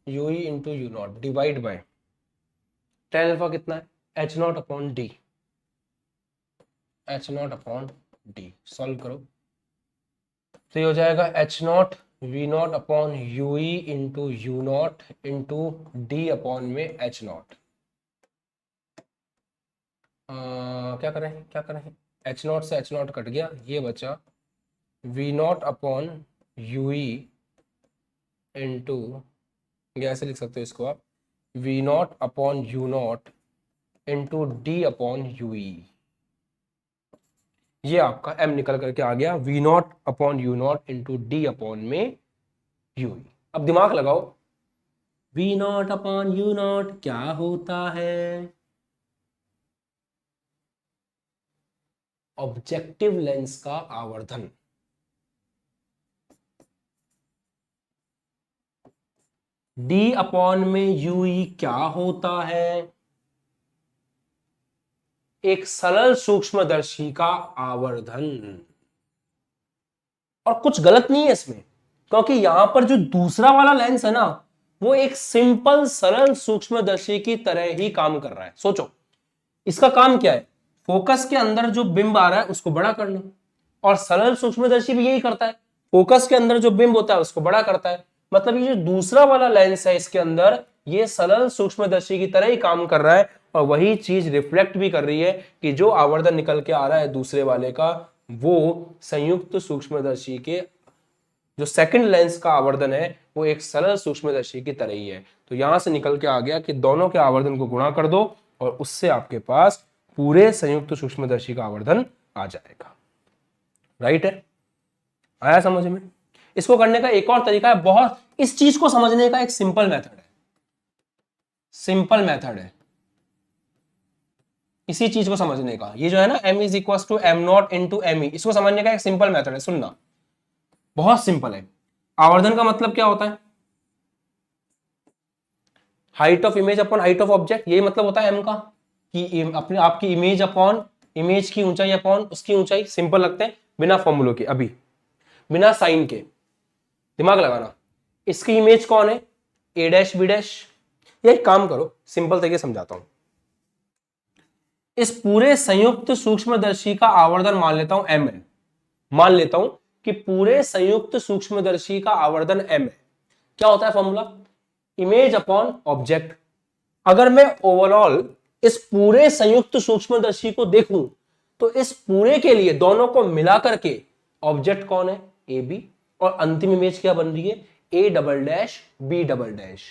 U E into U not divide by tan alpha कितना है, H not upon D, H not upon D. Solve करो तो ये हो जाएगा H not V not upon U E into U not into D upon में H not. क्या करें, एच नॉट से एच नॉट कट गया, ये बचा V not upon U E into, ये ऐसे लिख सकते हो इसको आप, V not upon U not into D upon U E. ये आपका m निकल करके आ गया V not upon U not into D upon में यू। अब दिमाग लगाओ, V not upon U not क्या होता है, ऑब्जेक्टिव लेंस का आवर्धन। डी अपॉन में यूई क्या होता है, एक सरल सूक्ष्मदर्शी का आवर्धन। और कुछ गलत नहीं है इसमें, क्योंकि यहां पर जो दूसरा वाला लेंस है ना, वो एक सिंपल सरल सूक्ष्मदर्शी की तरह ही काम कर रहा है। सोचो इसका काम क्या है, फोकस के अंदर जो बिंब आ रहा है उसको बड़ा करना, और सरल सूक्ष्मदर्शी भी यही करता है, फोकस के अंदर जो बिंब होता है उसको बड़ा करता है। मतलब ये जो दूसरा वाला लेंस है इसके अंदर, ये सरल सूक्ष्मदर्शी की तरह ही काम कर रहा है, और वही चीज रिफ्लेक्ट भी कर रही है कि जो आवर्धन निकल के आ रहा है दूसरे वाले का, वो संयुक्त सूक्ष्मदर्शी के जो सेकंड लेंस का आवर्धन है वो एक सरल सूक्ष्मदर्शी की तरह ही है। तो यहां से निकल के आ गया कि दोनों के आवर्धन को गुणा कर दो और उससे आपके पास पूरे संयुक्त सूक्ष्मदर्शी का आवर्धन आ जाएगा। राइट है, आया समझ में। इसको करने का एक और तरीका है, बहुत, इस चीज को समझने का एक सिंपल मेथड है, सिंपल मेथड है इसी चीज को समझने का। ये जो है ना m is equal to M not into M E, इसको समझने का एक सिंपल मेथड है, सुनना बहुत सिंपल है। आवर्धन का मतलब क्या होता है, height of image upon height of object, यही मतलब होता है m का, कि अपने आपकी इमेज अपॉन इमेज की ऊंचाई अपॉन उसकी ऊंचाई। सिंपल लगते हैं, बिना फॉर्मूलों के, अभी बिना साइन के, दिमाग लगाना। इसकी इमेज कौन है, a डैश b डैश। एक काम करो, सिंपल तरीके समझाता हूं। इस पूरे संयुक्त सूक्ष्मदर्शी का आवर्धन मान लेता हूं m है, मान लेता हूं कि पूरे संयुक्त सूक्ष्मदर्शी का आवर्धन m है। क्या होता है फॉर्मूला, इमेज अपॉन ऑब्जेक्ट। अगर मैं ओवरऑल इस पूरे संयुक्त सूक्ष्मदर्शी को देखूं, तो इस पूरे के लिए दोनों को मिला करके ऑब्जेक्ट कौन है, ए बी, और अंतिम इमेज क्या बन रही है, A double dash B double dash.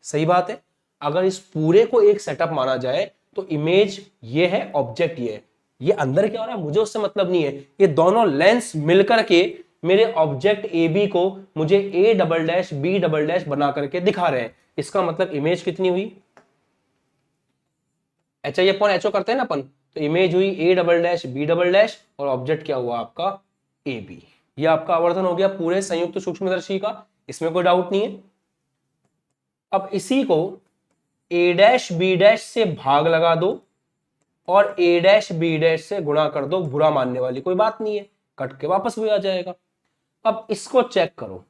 सही बात है। अगर इस पूरे को एक सेटअप माना जाए तो इमेज ये है, ऑब्जेक्ट ये है, ये अंदर क्या हो रहा है मुझे उससे मतलब नहीं है, ये दोनों लेंस मिलकर के मेरे ऑब्जेक्ट ए बी को मुझे A double dash B double dash बना करके दिखा रहे हैं। इसका मतलब इमेज कितनी हुई, H I upon H O करते हैं ना अपन, तो इमेज हुई A double dash B double dash, और ऑब्जेक्ट क्या हुआ आपका, ए बी। ये आपका आवर्धन हो गया पूरे संयुक्त सूक्ष्मदर्शी का, इसमें कोई डाउट नहीं है। अब इसी को ए डैश बी डैश से भाग लगा दो और ए डैश बी डैश से गुणा कर दो, बुरा मानने वाली कोई बात नहीं है, कट के वापस भी आ जाएगा। अब इसको चेक करो,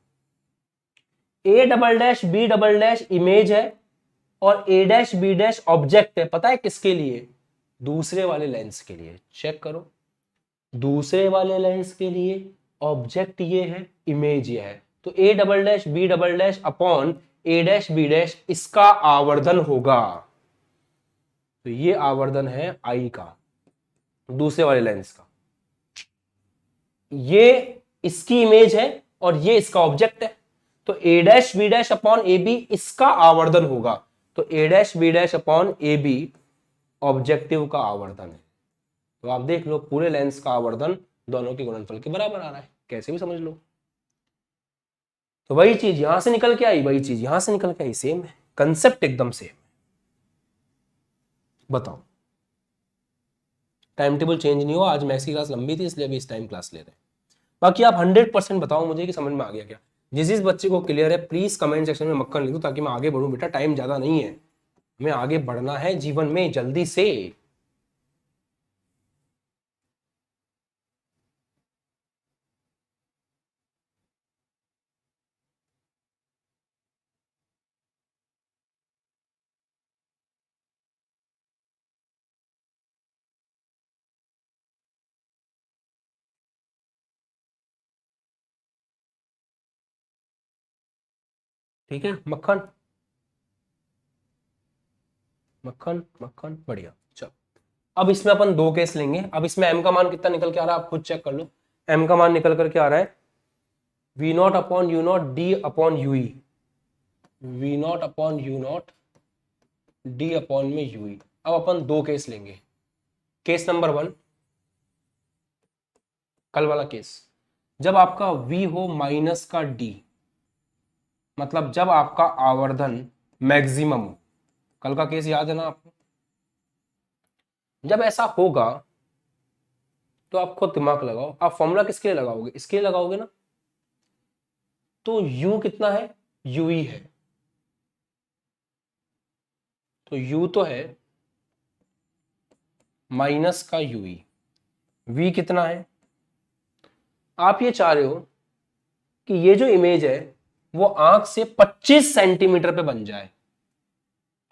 A double dash B double dash image है और A dash B dash object है, पता है किसके लिए? दूसरे वाले लेंस के लिए। चेक करो, दूसरे वाले लेंस के लिए ऑब्जेक्ट ये है, इमेज ये है, तो A double dash B double dash upon A dash B dash इसका आवर्धन होगा। तो ये आवर्धन है आई का, दूसरे वाले लेंस का। ये इसकी इमेज है और ये इसका ऑब्जेक्ट है, तो A dash B dash upon A B इसका आवर्धन होगा। तो A dash B dash upon A B objective का आवर्धन है। तो आप देख लो पूरे लेंस का आवर्धन दोनों के गुणनफल के बराबर आ रहा है, कैसे भी समझ लो। तो वही चीज यहां से निकल के आई, वही चीज यहां से निकल के आई, सेम है, कंसेप्ट एकदम सेम है। बताओ, टाइम टेबल चेंज नहीं हुआ, आज मैथ्स की क्लास लंबी थी इसलिए अभी इस टाइम क्लास ले रहे हैं। बाकी आप 100% बताओ मुझे कि समझ में आ गया क्या। जिस बच्चे को क्लियर है प्लीज कमेंट सेक्शन में मक्खन लिख दो ताकि मैं आगे बढ़ूं। बेटा टाइम ज्यादा नहीं है, हमें आगे बढ़ना है जीवन में जल्दी से। ठीक है, मक्खन मक्खन मक्खन, बढ़िया। चलो अब इसमें अपन दो केस लेंगे। अब इसमें m का मान कितना निकल के आ रहा है आप खुद चेक कर लो। m का मान निकल करके आ रहा है v not upon U not D upon U E, V not upon U not D upon में यू ई। अब अपन दो केस लेंगे। केस नंबर 1, कल वाला केस, जब आपका v हो माइनस का d, मतलब जब आपका आवर्धन मैक्सिमम हो। कल का केस याद है ना आपको? जब ऐसा होगा तो आप खुद दिमाग लगाओ। आप फॉर्मूला किसके लिए लगाओगे? इसके लिए लगाओगे ना। तो u कितना है? u ही है, तो u तो है माइनस का u ही। v कितना है? आप ये चाह रहे हो कि ये जो इमेज है वो आंख से 25 सेंटीमीटर पे बन जाए।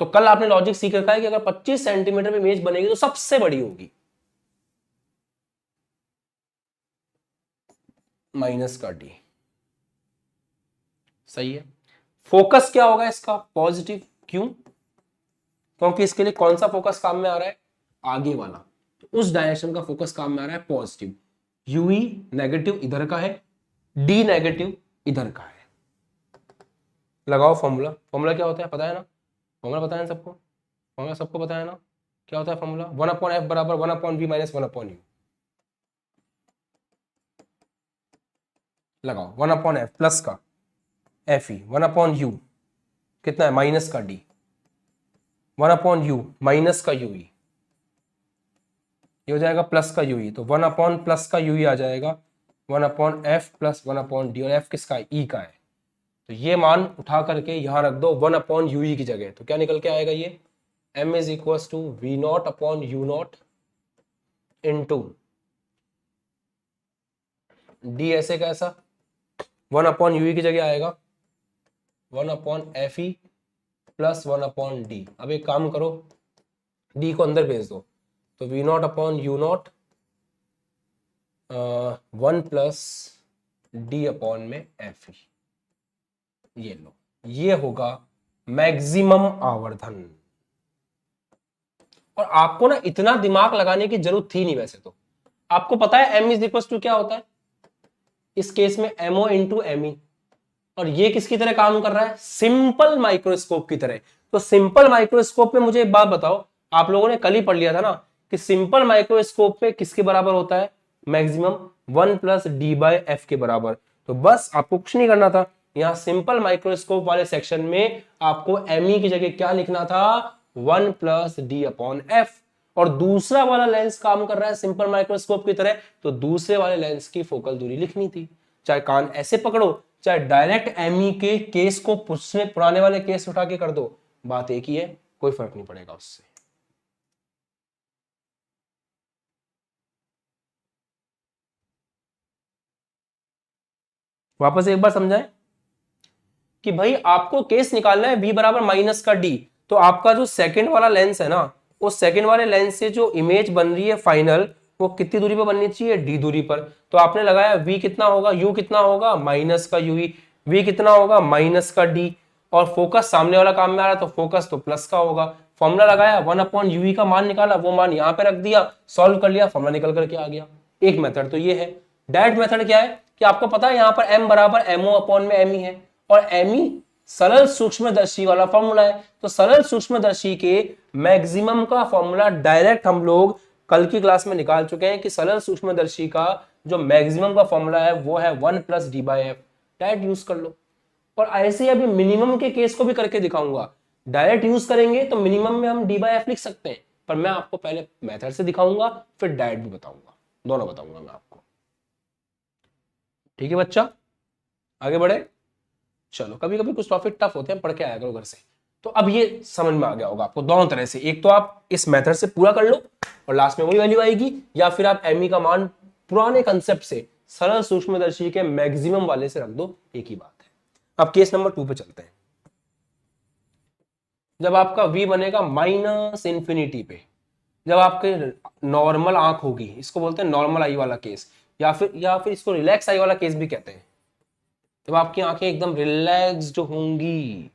तो कल आपने लॉजिक सीख रखा है कि अगर 25 सेंटीमीटर पे इमेज बनेगी तो सबसे बड़ी होगी, माइनस का डी। सही है। फोकस क्या होगा इसका? पॉजिटिव। क्यों? क्योंकि इसके लिए कौन सा फोकस काम में आ रहा है? आगे वाला। तो उस डायरेक्शन का फोकस काम में आ रहा है पॉजिटिव। यूई नेगेटिव इधर का है, डी नेगेटिव इधर का है। लगाओ फॉर्मूला। फॉर्मूला क्या होता है पता है ना? फॉर्मूला पता है ना सबको? फॉर्मूला सबको पता है ना? क्या होता है फॉर्मूला? 1/f बराबर 1/v माइनस 1/u। लगाओ 1/f प्लस का एफ ई 1/u कितना है? माइनस का डी 1/u माइनस का यू ई, ये हो जाएगा प्लस का यू ई। तो 1/ प्लस का यू ई आ जाएगा 1/f प्लस 1/d, और f किसका है? ई का है। तो ये मान उठा करके यहां रख दो 1/u की जगह। तो क्या निकल के आएगा? ये m is equal to V not upon U not into D. ऐसे कैसा? 1/u की जगह आएगा 1/f प्लस 1/d। अब एक काम करो, d को अंदर भेज दो, तो V not upon U not 1 plus D upon में एफ। ये लो, ये होगा मैक्सिमम आवर्धन। और आपको ना इतना दिमाग लगाने की जरूरत थी नहीं वैसे तो। आपको पता है m इज इक्वल टू क्या होता है इस केस में? MO into ME। और ये किसकी तरह काम कर रहा है? सिंपल माइक्रोस्कोप की तरह। तो सिंपल माइक्रोस्कोप में मुझे एक बात बताओ, आप लोगों ने कल ही पढ़ लिया था ना कि सिंपल माइक्रोस्कोप में किसके बराबर होता है? Maximum 1 plus D by F के बराबर। तो बस आपको कुछ नहीं करना था, यहां सिंपल माइक्रोस्कोप वाले सेक्शन में आपको ME की जगह क्या लिखना था? 1 प्लस डी अपॉन एफ। और दूसरा वाला लेंस काम कर रहा है सिंपल माइक्रोस्कोप की तरह, तो दूसरे वाले लेंस की फोकल दूरी लिखनी थी। चाहे कान ऐसे पकड़ो, चाहे डायरेक्ट ME के केस को पुराने वाले केस उठा के कर दो, बात एक ही है। कोई फर्क नहीं पड़ेगा उससे। वापस एक बार समझाएं कि भाई आपको केस निकालना है v बराबर माइनस का d, तो आपका जो सेकंड वाला लेंस है ना, उस सेकंड वाले लेंस से जो इमेज बन रही है फाइनल, वो कितनी दूरी पर बननी चाहिए, d दूरी पर। तो आपने लगाया v कितना होगा, u कितना होगा माइनस का ue, v कितना होगा माइनस का d, और फोकस सामने वाला काम में आ रहा है तो फोकस तो प्लस का होगा। फॉर्मूला लगाया 1/ue का मान निकाला, वो मान यहाँ पे रख दिया, सॉल्व कर लिया, फॉर्मूला निकल करके आ गया। एक मेथड तो ये है। डायरेक्ट मेथड क्या है कि आपको पता है यहाँ पर m बराबर mo अपॉन में m ही है, और me सरल सूक्ष्मदर्शी वाला फॉर्मूला है। तो सरल सूक्ष्मदर्शी के मैक्सिमम का फॉर्मूला डायरेक्ट हम लोग कल की क्लास में निकाल चुके हैं कि सरल सूक्ष्मदर्शी का जो मैक्सिमम का फॉर्मूला है वो है 1 + d/f। डायरेक्ट यूज कर लो। और ऐसे ही अभी मिनिमम के केस को भी करके दिखाऊंगा। डायरेक्ट यूज करेंगे तो मिनिमम में हम d/f लिख सकते हैं, पर मैं आपको पहले मेथड से दिखाऊंगा, फिर डायरेक्ट भी बताऊंगा, दोनों बताऊंगा मैं आपको। ठीक है बच्चा, आगे बढ़े। चलो, कभी कभी कुछ टॉपिक टफ होते हैं, पढ़ के आया करो घर से। तो अब ये समझ में आ गया होगा आपको दोनों तरह से, एक तो आप इस मेथड से पूरा कर लो और लास्ट में वही वैल्यू आएगी, या फिर आप एमई का मान पुराने कंसेप्ट से सरल सूक्ष्मदर्शी के मैक्सिमम वाले से रख दो, एक ही बात है। अब केस नंबर 2 पे चलते हैं। जब आपका v बनेगा -∞ पे, जब आपके नॉर्मल आंख होगी, इसको बोलते हैं नॉर्मल आई वाला केस, या फिर इसको रिलैक्स आई वाला केस भी कहते हैं। जब आपकी आंखें एकदम रिलैक्स्ड होंगी,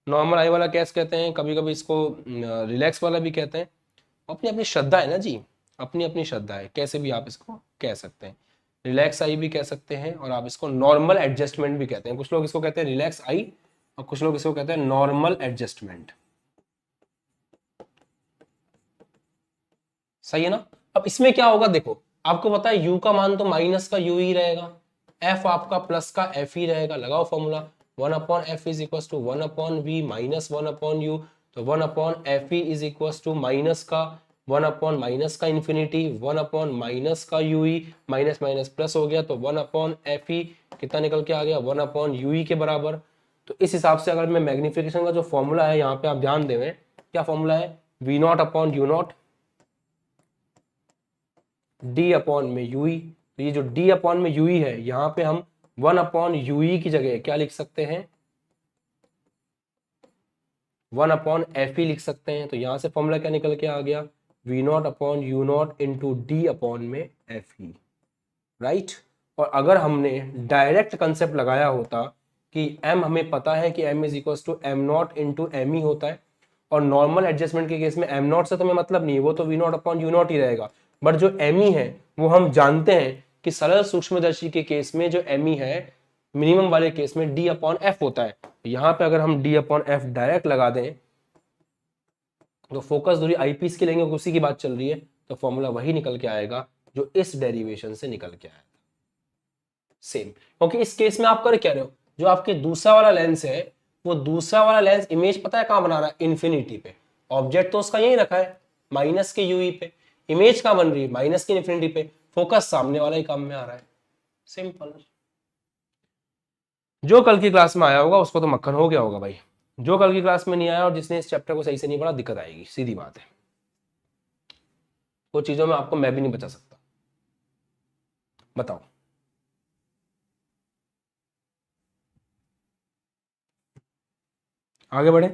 नॉर्मल आई वाला केस कहते हैं, कभी कभी इसको रिलैक्स वाला भी कहते हैं। अपनी अपनी श्रद्धा है ना जी, अपनी अपनी श्रद्धा है, कैसे भी आप इसको कह सकते हैं। रिलैक्स आई भी कह सकते हैं, और आप इसको नॉर्मल एडजस्टमेंट भी कहते हैं। कुछ लोग इसको कहते हैं रिलैक्स आई, और कुछ लोग इसको कहते हैं नॉर्मल एडजस्टमेंट। सही है ना। अब इसमें क्या होगा, देखो आपको पता है u का मान तो माइनस का u ही रहेगा, f आपका प्लस का f ही रहेगा। लगाओ formula, 1/f is equal to 1/v minus 1/u। तो 1/fe is equal to minus का 1/माइनस का इन्फिनिटी 1/माइनस का ue, माइनस माइनस प्लस हो गया, तो 1/fe कितना निकल के आ गया, 1/ue के बराबर। तो इस हिसाब से अगर मैं मैग्निफिकेशन का जो फॉर्मूला है यहाँ पे आप ध्यान देवें, क्या फॉर्मूला है, v0/u0 d/ue। तो ये जो d/ue है, यहाँ पे हम 1/ue की जगह क्या लिख सकते हैं, 1/fe लिख सकते हैं। तो यहां से फॉर्मूला क्या निकल के आ गया, v0/u0 इंटू d/fe, राइट। और अगर हमने डायरेक्ट कंसेप्ट लगाया होता कि m हमें पता है कि m is equal to m0 into M ही होता है, और नॉर्मल एडजस्टमेंट के केस में m0 से तो हमें मतलब नहीं है, वो तो v0/u0 ही रहेगा। बट जो me है वो हम जानते हैं कि सरल सूक्ष्मदर्शी के केस में जो me है मिनिमम वाले केस में d/f होता है। यहां पे अगर हम d/f डायरेक्ट लगा दें तो फोकस दूरी आईपीस की लेंगे, उसी की बात चल रही है, तो फॉर्मूला वही निकल के आएगा जो इस डेरिवेशन से निकल के आया था, सेम। क्योंकि इस केस में आप कर क्या रहे हो, जो आपके दूसरा वाला लेंस है, वो दूसरा वाला लेंस इमेज पता है कहां बना रहा है, इन्फिनिटी पे। ऑब्जेक्ट तो उसका यही रखा है माइनस के यूई पे, इमेज कहां बन रही है, माइनस के इन्फिनिटी पे। फोकस सामने वाला ही काम में आ रहा है, सिंपल। जो कल की क्लास में आया होगा उसको तो मक्खन हो गया होगा भाई, जो कल की क्लास में नहीं आया और जिसने इस चैप्टर को सही से नहीं पढ़ा, दिक्कत आएगी, सीधी बात है। कुछ चीजों में आपको मैं भी नहीं बचा सकता। बताओ, आगे बढ़े।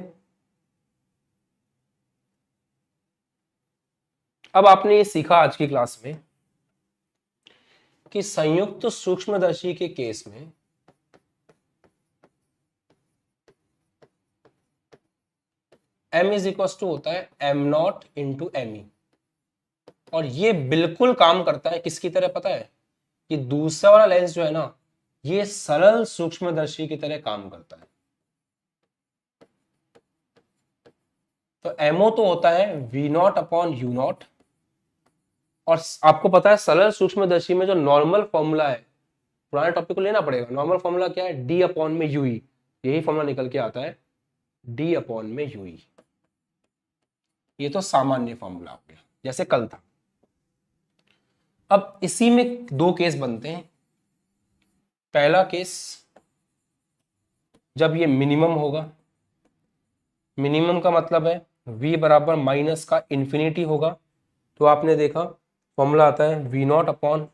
अब आपने ये सीखा आज की क्लास में कि संयुक्त सूक्ष्मदर्शी के केस में m इज इक्वल टू होता है m0 इंटू एम। और ये बिल्कुल काम करता है किसकी तरह पता है, कि दूसरा वाला लेंस जो है ना, ये सरल सूक्ष्मदर्शी की तरह काम करता है। तो MO तो होता है v0/u0, और आपको पता है सरल सूक्ष्मदर्शी में जो नॉर्मल फॉर्मूला है, पुराने टॉपिक को लेना पड़ेगा, नॉर्मल फॉर्मूला क्या है, d/ue। यही फॉर्मूला निकल के आता है d/ue। ये तो सामान्य फॉर्मूला हो गया जैसे कल था। अब इसी में दो केस बनते हैं। पहला केस जब ये मिनिमम होगा, मिनिमम का मतलब है v बराबर माइनस का इन्फिनिटी होगा, तो आपने देखा फॉर्मूला आता है v not upon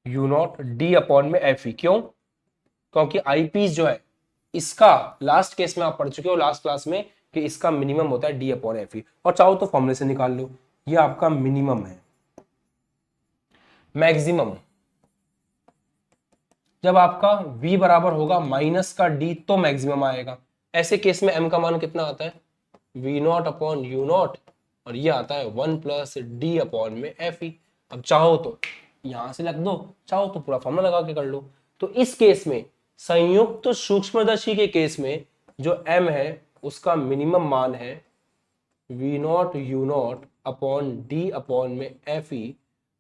u not d upon में एफ ई। क्यों? क्योंकि आई पीस जो है इसका लास्ट केस में आप पढ़ चुके हो लास्ट क्लास में कि इसका मिनिमम होता है d अपॉन एफ ई, और चाहो तो फॉर्मूले से निकाल लो। ये आपका मिनिमम है। मैक्सिमम जब आपका v बराबर होगा माइनस का d तो मैक्सिमम आएगा। ऐसे केस में m का मान कितना आता है? v not upon U not, और ये आता है 1 प्लस डी अपॉन में एफ ई। अब चाहो तो यहां से लग दो, चाहो तो पूरा फॉर्मूला लगा के कर लो। तो इस केस में संयुक्त सूक्ष्मदर्शी के केस में जो m है उसका मिनिमम मान है v not you not upon D upon में एफ ई,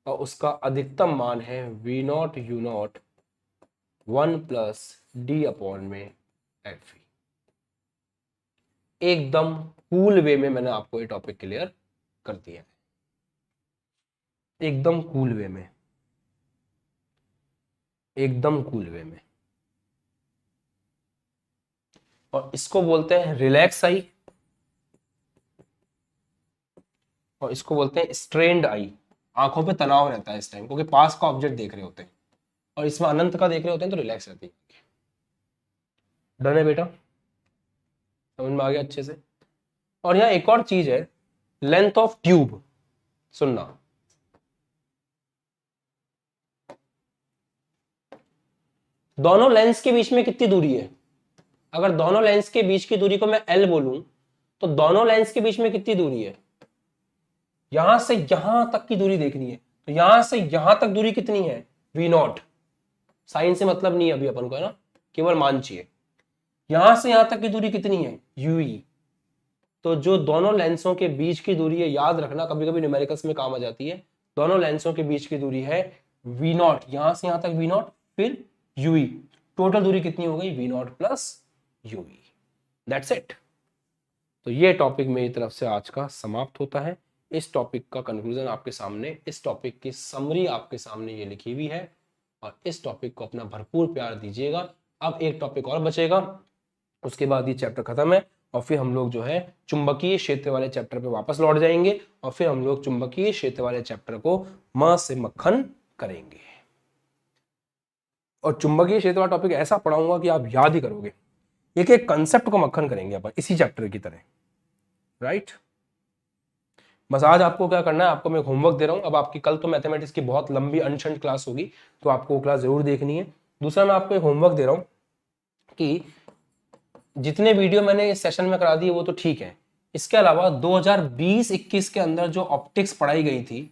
और उसका अधिकतम मान है v not you not 1 plus D upon में एफ ई। एकदम कूल वे में मैंने आपको ये टॉपिक क्लियर कर दिया है, एकदम कूल वे में, एकदम कूल वे में। और इसको बोलते हैं रिलैक्स आई, और इसको बोलते हैं स्ट्रेन्ड आई। आंखों पे तनाव रहता है इस टाइम, क्योंकि पास का ऑब्जेक्ट देख रहे होते हैं, और इसमें अनंत का देख रहे होते हैं तो रिलैक्स रहती है। डन है बेटा? समझ में आ गया अच्छे से? और यहाँ एक और चीज है, लेंथ ऑफ ट्यूब। सुनना, दोनों लेंस के बीच में कितनी दूरी है? अगर दोनों लेंस के बीच की दूरी को मैं L बोलूं तो दोनों लेंस के बीच में कितनी दूरी है? यहां से यहां तक की दूरी देखनी है, तो यहां से यहां तक दूरी कितनी है? v not. साइन से मतलब नहीं है अभी अपन को, है ना, केवल मान चाहिए। यहां से यहां तक की दूरी कितनी है? ue। तो जो दोनों लेंसों के बीच की दूरी है, याद रखना कभी कभी न्यूमेरिकल्स में काम आ जाती है, दोनों लेंसों के बीच की दूरी है v नॉट, यहां से यहां तक v नॉट, फिर ue। टोटल दूरी कितनी हो गई? v not plus ue। That's it. तो ये टॉपिक मेरी तरफ से आज का समाप्त होता है। इस टॉपिक का कंक्लूजन आपके सामने, इस टॉपिक की समरी आपके सामने ये लिखी हुई है, और इस टॉपिक को अपना भरपूर प्यार दीजिएगा। अब एक टॉपिक और बचेगा, उसके बाद ये चैप्टर खत्म है, और फिर हम लोग जो है चुंबकीय क्षेत्र वाले चैप्टर पे वापस लौट जाएंगे, और फिर हम लोग चुंबकीय क्षेत्र वाले चैप्टर को म से मक्खन करेंगे। और चुंबकीय क्षेत्र वाला टॉपिक ऐसा पढ़ाऊंगा कि आप याद ही करोगे। एक एक कंसेप्ट को मक्खन करेंगे अपन इसी चैप्टर की तरह, राइट? बस आज आपको क्या करना है, आपको मैं होमवर्क दे रहा हूं। अब आपकी कल तो मैथमेटिक्स की बहुत लंबी अनशंट क्लास होगी, तो आपको वो क्लास जरूर देखनी है। दूसरा, मैं आपको एक होमवर्क दे रहा हूं कि जितने वीडियो मैंने इस सेशन में करा दिए वो तो ठीक है, इसके अलावा 2020-21 के अंदर जो ऑप्टिक्स पढ़ाई गई थी,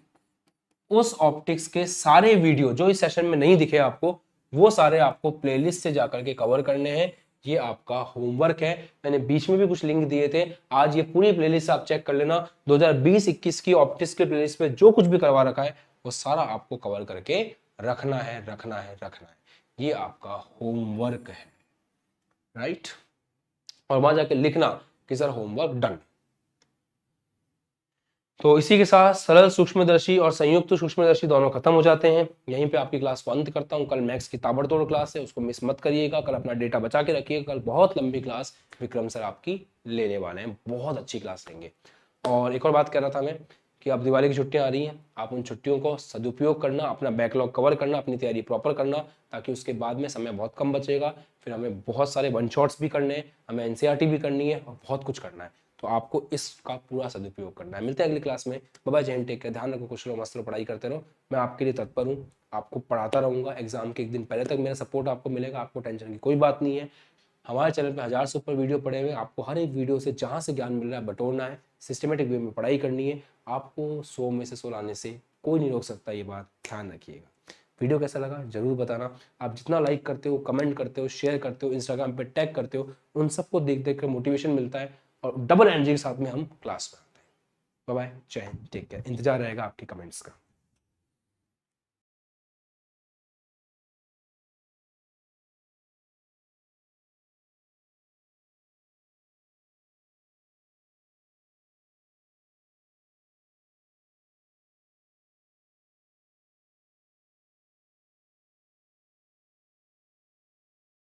उस ऑप्टिक्स के सारे वीडियो जो इस सेशन में नहीं दिखे आपको, वो सारे आपको प्लेलिस्ट से जाकर के कवर करने हैं। ये आपका होमवर्क है। मैंने बीच में भी कुछ लिंक दिए थे, आज ये पूरी प्लेलिस्ट आप चेक कर लेना। 2020-21 की ऑप्टिक्स की प्लेलिस्ट पे जो कुछ भी करवा रखा है वो सारा आपको कवर करके रखना है, रखना है, रखना है। ये आपका होमवर्क है, राइट? और वहां जाके लिखना कि सर होमवर्क डन। तो इसी के साथ सरल सूक्ष्मदर्शी और संयुक्त सूक्ष्मदर्शी दोनों खत्म हो जाते हैं। यहीं पे आपकी क्लास को अंत करता हूं। कल मैथ्स की ताबड़तोड़ क्लास है, उसको मिस मत करिएगा। कल अपना डेटा बचा के रखिएगा। कल बहुत लंबी क्लास विक्रम सर आपकी लेने वाले हैं, बहुत अच्छी क्लास लेंगे। और एक और बात कह रहा था मैं कि अब दिवाली की छुट्टियां आ रही हैं, आप उन छुट्टियों को सदुपयोग करना, अपना बैकलॉग कवर करना, अपनी तैयारी प्रॉपर करना, ताकि उसके बाद में समय बहुत कम बचेगा। फिर हमें बहुत सारे वन शॉट्स भी करने हैं, हमें एनसीईआरटी भी करनी है, और बहुत कुछ करना है। तो आपको इसका पूरा सदुपयोग करना है। मिलते हैं अगली क्लास में। बाय बाय, जय हिंद, टेक केयर, ध्यान रखो, खुश रहो, मस्त रहो, पढ़ाई करते रहो। मैं आपके लिए तत्पर हूँ, आपको पढ़ाता रहूँगा। एग्जाम के एक दिन पहले तक मेरा सपोर्ट आपको मिलेगा, आपको टेंशन की कोई बात नहीं है। हमारे चैनल पे 1000 से ऊपर वीडियो पड़े हुए, आपको हर एक वीडियो से जहाँ से ज्ञान मिल रहा है बटोरना है, सिस्टमेटिक वे में पढ़ाई करनी है। आपको 100 में से 100 लाने से कोई नहीं रोक सकता, ये बात ध्यान रखिएगा। वीडियो कैसा लगा जरूर बताना। आप जितना लाइक करते हो, कमेंट करते हो, शेयर करते हो, इंस्टाग्राम पे टैग करते हो, उन सबको देख देख कर मोटिवेशन मिलता है, और डबल एनर्जी के साथ में हम क्लास में आते हैं। बाय बाय, जय हिंद, टेक केयर। इंतजार रहेगा आपके कमेंट्स का।